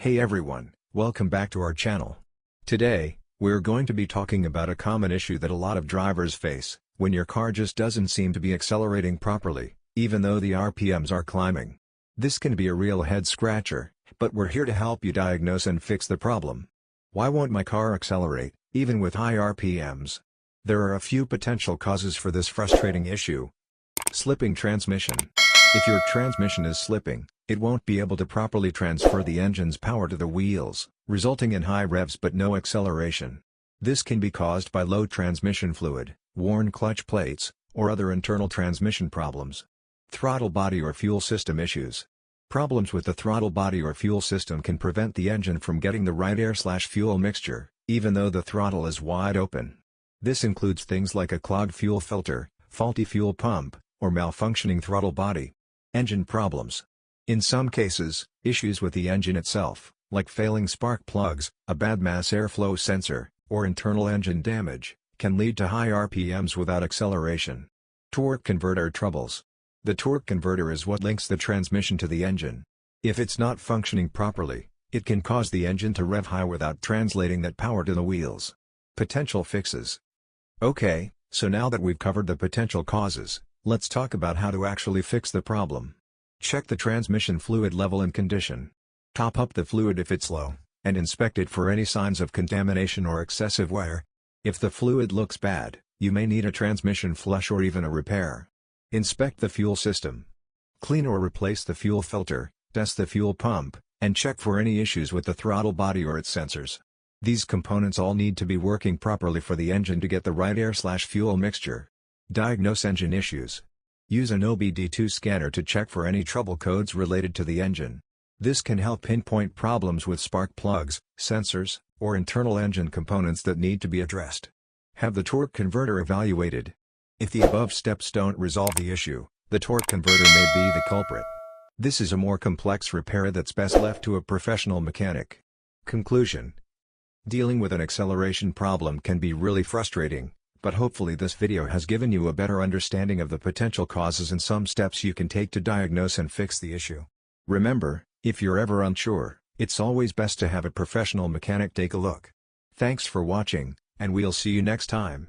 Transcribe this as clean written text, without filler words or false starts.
Hey everyone, welcome back to our channel. Today, we're going to be talking about a common issue that a lot of drivers face, when your car just doesn't seem to be accelerating properly, even though the RPMs are climbing. This can be a real head-scratcher, but we're here to help you diagnose and fix the problem. Why won't my car accelerate, even with high RPMs? There are a few potential causes for this frustrating issue. Slipping transmission. If your transmission is slipping, it won't be able to properly transfer the engine's power to the wheels, resulting in high revs but no acceleration. This can be caused by low transmission fluid, worn clutch plates, or other internal transmission problems. Throttle body or fuel system issues. Problems with the throttle body or fuel system can prevent the engine from getting the right air/fuel mixture, even though the throttle is wide open. This includes things like a clogged fuel filter, faulty fuel pump, or malfunctioning throttle body. Engine problems. In some cases, issues with the engine itself, like failing spark plugs, a bad mass airflow sensor, or internal engine damage, can lead to high RPMs without acceleration. Torque converter troubles. The torque converter is what links the transmission to the engine. If it's not functioning properly, it can cause the engine to rev high without translating that power to the wheels. Potential fixes. Okay, so now that we've covered the potential causes, let's talk about how to actually fix the problem. Check the transmission fluid level and condition. Top up the fluid if it's low, and inspect it for any signs of contamination or excessive wear. If the fluid looks bad, you may need a transmission flush or even a repair. Inspect the fuel system. Clean or replace the fuel filter, test the fuel pump, and check for any issues with the throttle body or its sensors. These components all need to be working properly for the engine to get the right air/fuel mixture. Diagnose engine issues. Use an OBD2 scanner to check for any trouble codes related to the engine. This can help pinpoint problems with spark plugs, sensors, or internal engine components that need to be addressed. Have the torque converter evaluated. If the above steps don't resolve the issue, the torque converter may be the culprit. This is a more complex repair that's best left to a professional mechanic. Conclusion. Dealing with an acceleration problem can be really frustrating, but hopefully this video has given you a better understanding of the potential causes and some steps you can take to diagnose and fix the issue. Remember, if you're ever unsure, it's always best to have a professional mechanic take a look. Thanks for watching, and we'll see you next time.